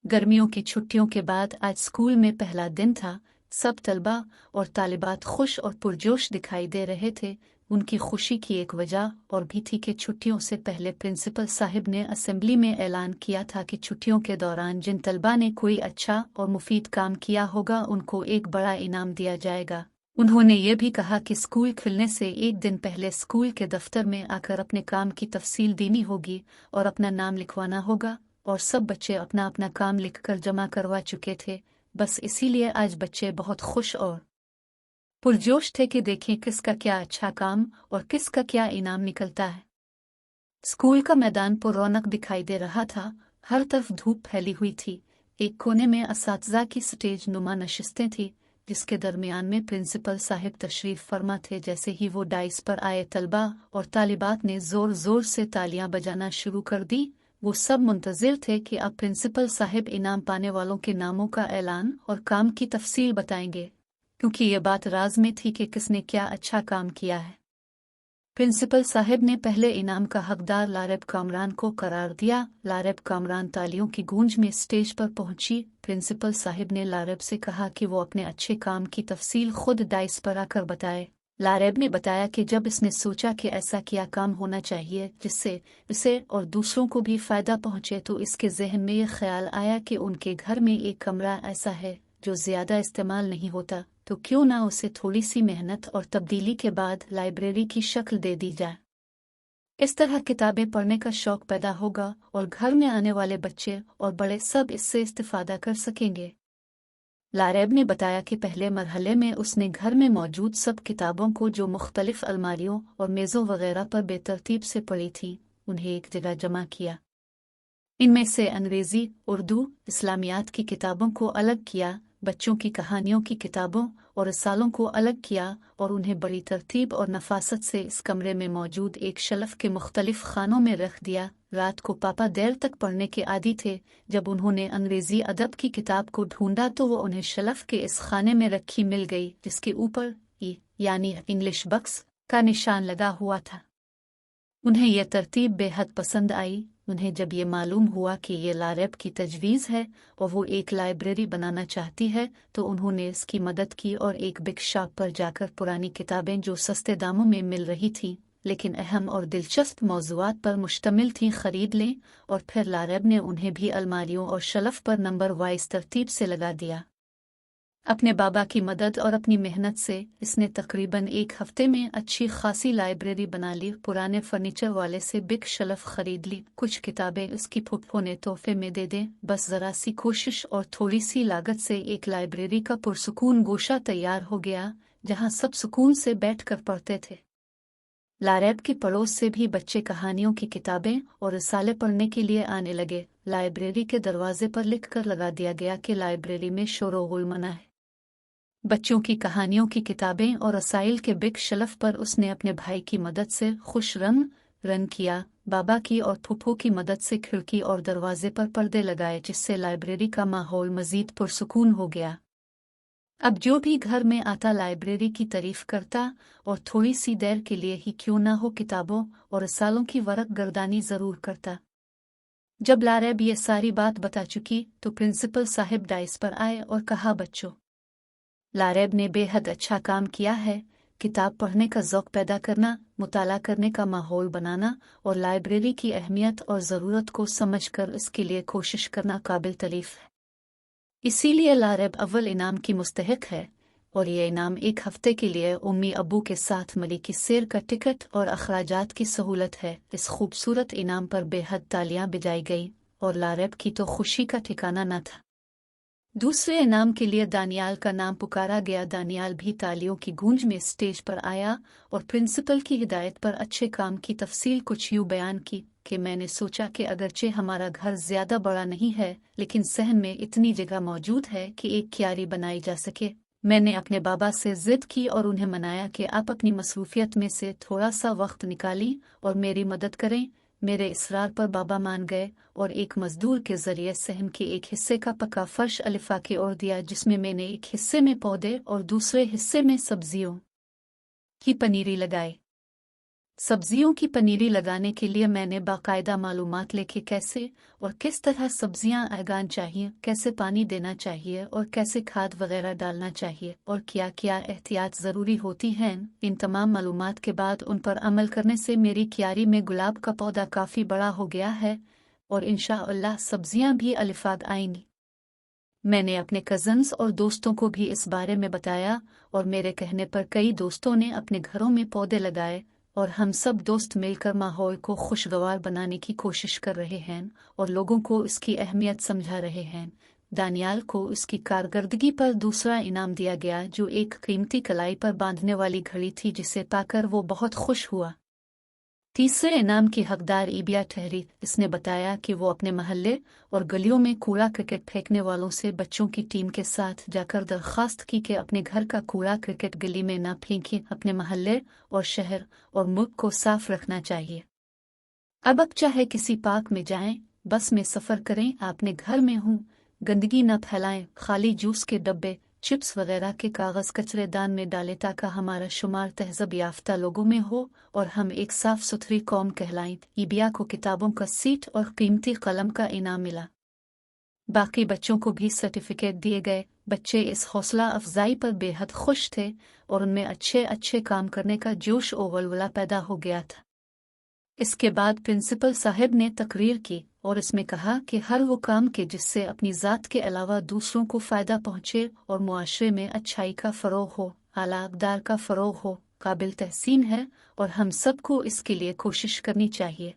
गर्मियों की छुट्टियों के बाद आज स्कूल में पहला दिन था। सब तलबा और तालिबात खुश और पुरजोश दिखाई दे रहे थे। उनकी खुशी की एक वजह और भी थी कि छुट्टियों से पहले प्रिंसिपल साहिब ने असेंबली में ऐलान किया था कि छुट्टियों के दौरान जिन तलबा ने कोई अच्छा और मुफीद काम किया होगा उनको एक बड़ा इनाम दिया जाएगा। उन्होंने ये भी कहा कि स्कूल खुलने से एक दिन पहले स्कूल के दफ्तर में आकर अपने काम की तफसील देनी होगी और अपना नाम लिखवाना होगा, और सब बच्चे अपना अपना काम लिखकर जमा करवा चुके थे। बस इसीलिए आज बच्चे बहुत खुश और पुरजोश थे कि देखें किसका क्या अच्छा काम और किसका क्या इनाम निकलता है। स्कूल का मैदान पर रौनक दिखाई दे रहा था। हर तरफ धूप फैली हुई थी। एक कोने में असातिज़ा की स्टेज नुमा नशिस्तें थी, जिसके दरमियान में प्रिंसिपल साहिब तशरीफ फरमा थे। जैसे ही वो डाइस पर आए, तलबा और तालिबात ने जोर जोर से तालियां बजाना शुरू कर दी। वो सब मुंतजिर थे कि अब प्रिंसिपल साहिब इनाम पाने वालों के नामों का ऐलान और काम की तफसील बताएंगे, क्योंकि ये बात राज में थी कि किसने क्या अच्छा काम किया है। प्रिंसिपल साहिब ने पहले इनाम का हकदार लारेब कामरान को करार दिया। लारेब कामरान तालियों की गूंज में स्टेज पर पहुंची। प्रिंसिपल साहिब ने लारेब से कहा कि वो अपने अच्छे काम की तफसील खुद डाइस पर आकर बताए। लारेब ने बताया कि जब इसने सोचा कि ऐसा क्या काम होना चाहिए जिससे इसे और दूसरों को भी फ़ायदा पहुंचे, तो इसके जहन में ये ख्याल आया कि उनके घर में एक कमरा ऐसा है जो ज़्यादा इस्तेमाल नहीं होता, तो क्यों ना उसे थोड़ी सी मेहनत और तब्दीली के बाद लाइब्रेरी की शक्ल दे दी जाए। इस तरह किताबें पढ़ने का शौक पैदा होगा और घर में आने वाले बच्चे और बड़े सब इससे इस्तिफादा कर सकेंगे। लारेब ने बताया कि पहले मरहले में उसने घर में मौजूद सब किताबों को, जो मुख्तलिफ अलमारियों और मेज़ों वगैरह पर बेतरतीब से पड़ी थीं, उन्हें एक जगह जमा किया। इनमें से अंग्रेज़ी, उर्दू, इस्लामियात की किताबों को अलग किया, बच्चों की कहानियों की किताबों और रसालों को अलग किया और उन्हें बड़ी तरतीब और नफासत से इस कमरे में मौजूद एक शेल्फ के मुख्तलिफ खानों में रख दिया। रात को पापा देर तक पढ़ने के आदी थे। जब उन्होंने अंग्रेज़ी अदब की किताब को ढूंढा तो वो उन्हें शेल्फ के इस खाने में रखी मिल गई, जिसके ऊपर ई यानी इंग्लिश बक्स का निशान लगा हुआ था। उन्हें यह तरतीब बेहद पसंद आई। उन्हें जब ये मालूम हुआ कि ये लारेब की तजवीज़ है और वो एक लाइब्रेरी बनाना चाहती है, तो उन्होंने इसकी मदद की और एक बिग शॉप पर जाकर पुरानी किताबें जो सस्ते दामों में मिल रही थीं लेकिन अहम और दिलचस्प मौज़ूआत पर मुश्तमिल थीं खरीद लें, और फिर लारेब ने उन्हें भी अलमारियों और शेल्फ पर नंबर वाइज तरतीब से लगा दिया। अपने बाबा की मदद और अपनी मेहनत से इसने तकरीबन एक हफ्ते में अच्छी खासी लाइब्रेरी बना ली। पुराने फर्नीचर वाले से बिग शेल्फ खरीद ली। कुछ किताबें उसकी फूफो ने तोहफे में दे दें। बस ज़रा सी कोशिश और थोड़ी सी लागत से एक लाइब्रेरी का पुरसुकून गोशा तैयार हो गया, जहां सब सुकून से बैठ कर पढ़ते थे। लारेब के पड़ोस से भी बच्चे कहानियों की किताबें और रसाले पढ़ने के लिए आने लगे। लाइब्रेरी के दरवाजे पर लिख कर लगा दिया गया कि लाइब्रेरी में शोर-गुल मना है। बच्चों की कहानियों की किताबें और रसाइल के बिग शेल्फ पर उसने अपने भाई की मदद से खुश रंग किया। बाबा की और फूफो की मदद से खिड़की और दरवाजे पर पर्दे लगाए, जिससे लाइब्रेरी का माहौल मजीद पुरसुकून हो गया। अब जो भी घर में आता लाइब्रेरी की तारीफ करता और थोड़ी सी देर के लिए ही क्यों ना हो किताबों और रसालों की वरक गर्दानी ज़रूर करता। जब लारेब ये सारी बात बता चुकी तो प्रिंसिपल साहिब डाइस पर आए और कहा, बच्चों, लारेब ने बेहद अच्छा काम किया है। किताब पढ़ने का ज़ौक़ पैदा करना, मुताला करने का माहौल बनाना और लाइब्रेरी की अहमियत और ज़रूरत को समझकर इसके लिए कोशिश करना काबिल तारीफ़ है। इसीलिए लारेब अव्वल इनाम की मुस्तहिक है, और ये इनाम एक हफ्ते के लिए उम्मी अब्बू के साथ मली की सैर का टिकट और अखराजात की सहूलत है। इस खूबसूरत इनाम पर बेहद तालियां बजाई गई और लारेब की तो खुशी का ठिकाना न था। दूसरे इनाम के लिए दानियाल का नाम पुकारा गया। दानियाल भी तालियों की गूंज में स्टेज पर आया और प्रिंसिपल की हिदायत पर अच्छे काम की तफसील कुछ यूँ बयान की कि मैंने सोचा कि अगरचे हमारा घर ज़्यादा बड़ा नहीं है, लेकिन सहन में इतनी जगह मौजूद है कि एक क्यारी बनाई जा सके। मैंने अपने बाबा से ज़िद की और उन्हें मनाया कि आप अपनी मसरूफियत में से थोड़ा सा वक्त निकाली और मेरी मदद करें। मेरे इसरार पर बाबा मान गए और एक मजदूर के जरिए सहन के एक हिस्से का पक्का फर्श अलिफा के ओर दिया, जिसमें मैंने एक हिस्से में पौधे और दूसरे हिस्से में सब्जियों की पनीरी लगाई। सब्जियों की पनीरी लगाने के लिए मैंने बाकायदा मालूमात लेके कैसे और किस तरह सब्जियां उगानी चाहिए, कैसे पानी देना चाहिए और कैसे खाद वगैरह डालना चाहिए और क्या क्या एहतियात ज़रूरी होती हैं। इन तमाम मालूमात के बाद उन पर अमल करने से मेरी क्यारी में गुलाब का पौधा काफ़ी बड़ा हो गया है और इंशाअल्लाह सब्जियां भी अलिफाद आएंगी। मैंने अपने कज़न्स और दोस्तों को भी इस बारे में बताया और मेरे कहने पर कई दोस्तों ने अपने घरों में पौधे लगाए और हम सब दोस्त मिलकर माहौल को खुशगवार बनाने की कोशिश कर रहे हैं और लोगों को इसकी अहमियत समझा रहे हैं। दानियाल को इसकी कारकर्दगी पर दूसरा इनाम दिया गया, जो एक कीमती कलाई पर बांधने वाली घड़ी थी, जिसे पाकर वो बहुत खुश हुआ। तीसरे इनाम की हकदार ईबिया ठहरी। इसने बताया कि वो अपने महल्ले और गलियों में कूड़ा क्रिकेट फेंकने वालों से बच्चों की टीम के साथ जाकर दरख्वास्त की कि अपने घर का कूड़ा क्रिकेट गली में न फेंकें, अपने महल्ले और शहर और मुल्क को साफ रखना चाहिए। अब चाहे किसी पार्क में जाएं, बस में सफ़र करें, अपने घर में हूँ, गंदगी न फैलाएं, खाली जूस के डब्बे, चिप्स वगैरह के कागज़ कचरेदान में डालें ताकि हमारा शुमार तहज़ब याफ्ता लोगों में हो और हम एक साफ़ सुथरी कौम कहलाएं। ईबिया को किताबों का सीट और कीमती कलम का इनाम मिला। बाकी बच्चों को भी सर्टिफिकेट दिए गए। बच्चे इस हौसला अफजाई पर बेहद खुश थे और उनमें अच्छे अच्छे काम करने का जोश और वलवला पैदा हो गया था। इसके बाद प्रिंसिपल साहब ने तकरीर की और इसमें कहा कि हर वो काम के जिससे अपनी ज़ात के अलावा दूसरों को फ़ायदा पहुँचे और मुआशरे में अच्छाई का फ़रोग़ हो, आला अक़दार का फ़रोग़ हो, काबिल तहसीन है और हम सबको इसके लिए कोशिश करनी चाहिए।